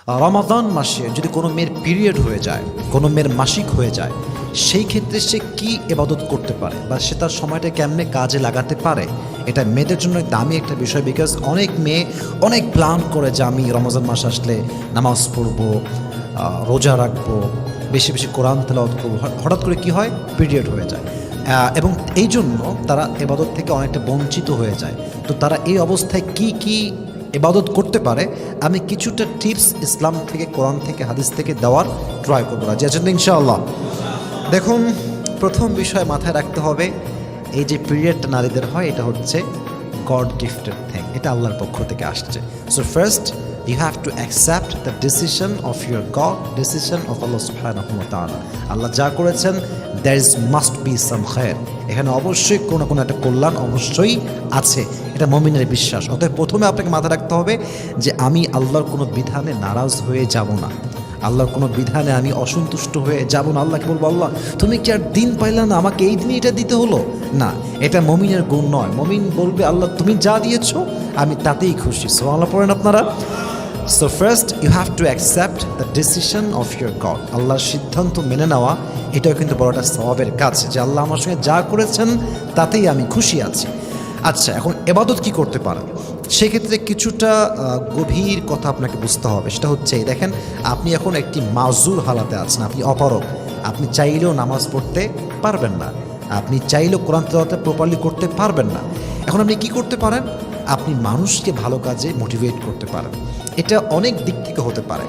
রমাদান মাসে যদি কোনো মেয়ের পিরিয়ড হয়ে যায়, কোনো মেয়ের মাসিক হয়ে যায়, সেই ক্ষেত্রে সে কি ইবাদত করতে পারে বা সে তার সময়টা কেমনে কাজে লাগাতে পারে, এটা মেয়েদের জন্য দামি একটা বিষয়। বিকজ অনেক মেয়ে অনেক প্ল্যান করে যে আমি রমজান মাস আসলে নামাজ পড়বো, রোজা রাখবো, বেশি বেশি কোরআন তেলাওয়াত করবো। হঠাৎ করে কি হয়, পিরিয়ড হয়ে যায় এবং এই জন্য তারা ইবাদত থেকে অনেকটা বঞ্চিত হয়ে যায়। তো তারা এই অবস্থায় কি ইবাদত করতে পারে, আমি কিছুটা টিপস ইসলাম থেকে, কোরআন থেকে, হাদিস থেকে দেওয়ার ট্রাই করবো। রাজি আছেন তো ইনশাআল্লাহ? দেখুন, প্রথম বিষয় মাথায় রাখতে হবে, এই যে পিরিয়ডটা নারীদের হয়, এটা হচ্ছে গড গিফটেড থিং, এটা আল্লাহর পক্ষ থেকে আসছে। So first you have to accept the decision of your God, decision of আল্লাহ সুবহানাহু ওয়া তাআলা। আল্লাহ যা করেছেন, there is must be some খায়র, এখানে অবশ্যই কোনো না কোনো একটা কল্যাণ অবশ্যই আছে, এটা মুমিনের বিশ্বাস। অতএব প্রথমে আপনাকে মাথায় রাখতে হবে যে আমি আল্লাহর কোনো বিধানে নারাজ হয়ে যাব না, আল্লাহর কোনো বিধানে আমি অসন্তুষ্ট হয়ে যাব না। আল্লাহকে বলবো, আল্লাহ তুমি কি আর দিন পাইলা না, আমাকে এই দিনই এটা দিতে হলো না, এটা মুমিনের গুণ নয়। মুমিন বলবে, আল্লাহ তুমি যা দিয়েছো আমি তাতেই খুশি। সুবহানাল্লাহ পড়েন আপনারা। So first you have to accept the decision of your God, আল্লাহর সিদ্ধান্ত মেনে নেওয়া, এটাও কিন্তু বড় একটা সওয়াবের কাজ, যে আল্লাহ আমার সঙ্গে যা করেছেন তাতেই আমি খুশি আছি। আচ্ছা, এখন ইবাদত কি করতে পারেন, সেক্ষেত্রে কিছুটা গভীর কথা আপনাকে বুঝতে হবে। সেটা হচ্ছে, দেখেন, আপনি এখন একটি মাজুর হালাতে আছেন, আপনি অপারগ, আপনি চাইলেও নামাজ পড়তে পারবেন না, আপনি চাইলেও কোরআন তেলাওয়াত প্রপারলি করতে পারবেন না। এখন আপনি কি করতে পারেন, আপনি মানুষকে ভালো কাজে মোটিভেট করতে পারেন। এটা অনেক দিক থেকে হতে পারে।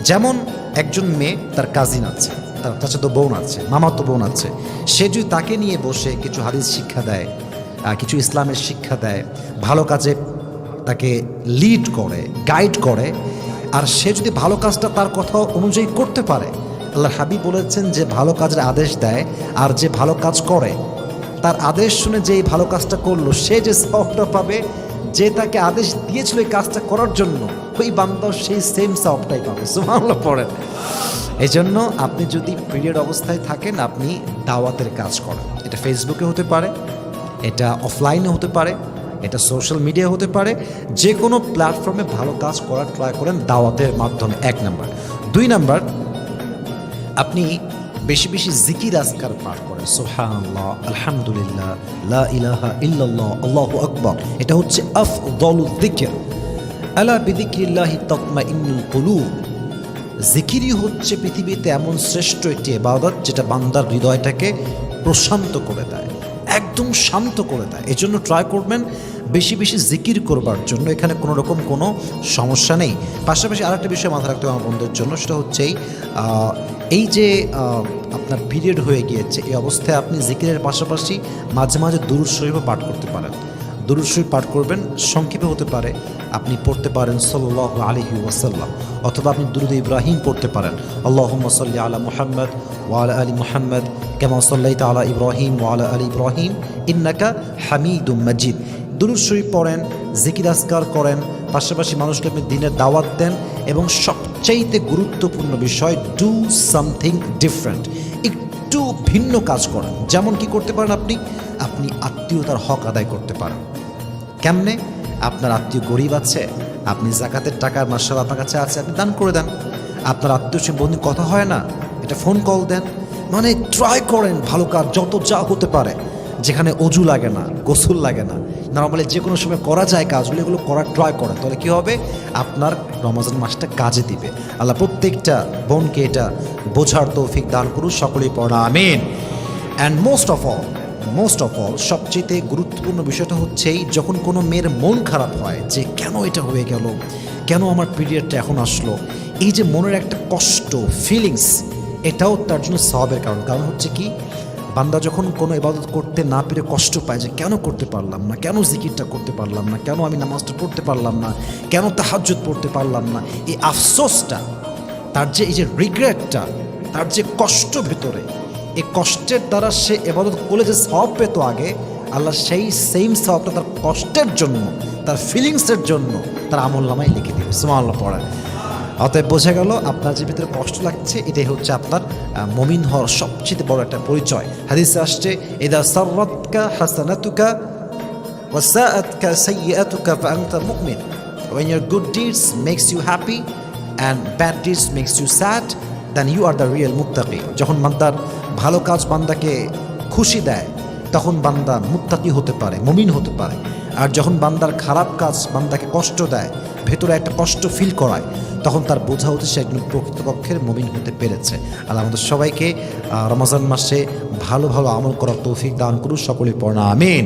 যেমন একজন মেয়ে, তার কাজিন আছে, তার চাচাতো বোন আছে, মামাতো বোন আছে, সে যদি তাকে নিয়ে বসে কিছু হাদিস শিক্ষা দেয়, কিছু ইসলামের শিক্ষা দেয়, ভালো কাজে তাকে লিড করে, গাইড করে, আর সে যদি ভালো কাজটা তার কথা অনুযায়ী করতে পারে, আল্লাহ হাবিব বলেছেন যে ভালো কাজের আদেশ দেয় আর যে ভালো কাজ করে, তার আদেশ শুনে যে এই ভালো কাজটা করলো, সে যে সওয়াবটা পাবে, যে তাকে আদেশ দিয়েছিল এই কাজটা করার জন্য, ওই বান্দাও সেই সেম সওয়াবটাই পাবে। সুবহানাল্লাহ পড়েন। এই জন্য আপনি যদি পিরিয়ড অবস্থায় থাকেন, আপনি দাওয়াতের কাজ করেন। এটা ফেসবুকে হতে পারে, এটা অফলাইনে হতে পারে, এটা সোশ্যাল মিডিয়া হতে পারে, যে কোনো প্ল্যাটফর্মে ভালো কাজ করার ট্রাই করেন দাওয়াতের মাধ্যমে, 1 নাম্বার। 2 নাম্বার, আপনি বেশি বেশি জিকির আজকার পাঠ করেন, সুবহানাল্লাহ, আলহামদুলিল্লাহ, লা ইলাহা ইল্লাল্লাহ, আল্লাহু আকবার। এটা হচ্ছে আফদলুয যিকর, আলা বিযিকরিল্লাহি তাতমাইন্নুল কুলুব। জিকিরই হচ্ছে পৃথিবীতে এমন শ্রেষ্ঠ একটি ইবাদত, যেটা বান্দার হৃদয়টাকে প্রশান্ত করে দেয়, একদম শান্ত করে দেয়। এই জন্য ট্রাই করবেন বেশি বেশি জিকির করবার জন্য, এখানে কোনো রকম কোনো সমস্যা নেই। পাশাপাশি আরেকটা বিষয় মাথায় রাখতে হবে আমার বন্ধুদের জন্য, সেটা হচ্ছে এই যে আপনার পিরিয়ড হয়ে গিয়েছে, এই অবস্থায় আপনি জিকিরের পাশাপাশি মাঝে মাঝে দুরূদ শরীফও পাঠ করতে পারেন। দুরূদ শরীফ পাঠ করবেন, সংক্ষেপে হতে পারে, আপনি পড়তে পারেন সাল্লাল্লাহু আলাইহি ওয়াসাল্লাম, অথবা আপনি দুরূদ ইব্রাহিম পড়তে পারেন, আল্লাহুম্মা সাল্লি আলা মুহাম্মদ ওয়া আলা আলি মুহাম্মদ কামা সাল্লাইতা আলা ইব্রাহিম ওয়া আলা আলি ইব্রাহিম ইন্নাকা হামিদুম মাজিদ। দুরূদ শরীফ পড়েন, জিকির আজকার করেন, পাশাপাশি মানুষকে আপনি দিনের দাওয়াত দেন, এবং সবচাইতে গুরুত্বপূর্ণ বিষয়, ডু সামথিং ডিফারেন্ট, একটু ভিন্ন কাজ করেন। যেমন কি করতে পারেন, আপনি আত্মীয়তার হক আদায় করতে পারেন। কেমনে? আপনার আত্মীয় গরিব আছে, আপনি যাকাতের টাকার মাশাআল্লাহ আপনার কাছে আছে, আপনি দান করে দেন। আপনার আত্মীয় সে বন্ধু কথা হয় না, এটা ফোন কল দেন। মানে ট্রাই করেন ভালো কাজ যত যা হতে পারে, যেখানে অজু লাগে না, গোসল লাগে না, নরমালি যে কোনো সময় করা যায় কাজগুলো, এগুলো করার ট্রাই করেন। তাহলে কী হবে, আপনার রমজান মাসটা কাজে দিবে। আল্লাহ প্রত্যেকটা বোনকে এটা বোঝার তৌফিক দান করুন, সকলেই পড়া আমিন। অ্যান্ড মোস্ট অফ অল সবচেয়ে গুরুত্বপূর্ণ বিষয়টা হচ্ছেই, যখন কোনো মেয়ের মন খারাপ হয় যে কেন এটা হয়ে গেল, কেন আমার পিরিয়ডটা এখন আসলো, এই যে মনের একটা কষ্ট, ফিলিংস, এটাও তার জন্য সওয়াবের কারণ হচ্ছে কি, বান্দা যখন কোনো ইবাদত করতে না পেরে কষ্ট পায় যে কেন করতে পারলাম না, কেন জিকিরটা করতে পারলাম না, কেন আমি নামাজটা পড়তে পারলাম না, কেন তাহাজ্জুদ পড়তে পারলাম না, এই আফসোসটা, তার যে এই যে রিগ্রেটটা, তার যে কষ্ট ভেতরে, এই কষ্টের দ্বারা সে ইবাদত করলে যে সওয়াব পেত আগে, আল্লাহ সেই সেম সওয়াবটা তার কষ্টের জন্য, তার ফিলিংসের জন্য তার আমলনামায় লিখে দিবে। সুবহানাল্লাহ পড়ায়। অতএব বোঝা গেল, আপনার যে ভিতরে কষ্ট লাগছে, এটাই হচ্ছে আপনার মুমিন হওয়ার সবচেয়ে বড় একটা পরিচয়। হাদিসে আসছে, ইদা সাররাতকা হাসানাতুকা ওয়া সাআতকা সাইয়্যাতুকা ফাআনতা মুমিন। When your good deeds makes you happy and bad deeds makes you sad, then you are the real মুত্তাকি। যখন বান্দার ভালো কাজ বান্দাকে খুশি দেয় তখন বান্দা মুত্তাকি হতে পারে, মুমিন হতে পারে। আর যখন বান্দার খারাপ কাজ বান্দাকে কষ্ট দেয়, ভেতরে একটা কষ্ট ফিল করায়, তখন তার বোঝা হচ্ছে সে একজন প্রকৃতপক্ষের মুমিন হতে পেরেছে। আল্লাহ আমাদের সবাইকে রমজান মাসে ভালো ভালো আমল করার তৌফিক দান করুন, সকলে পড়না আমিন।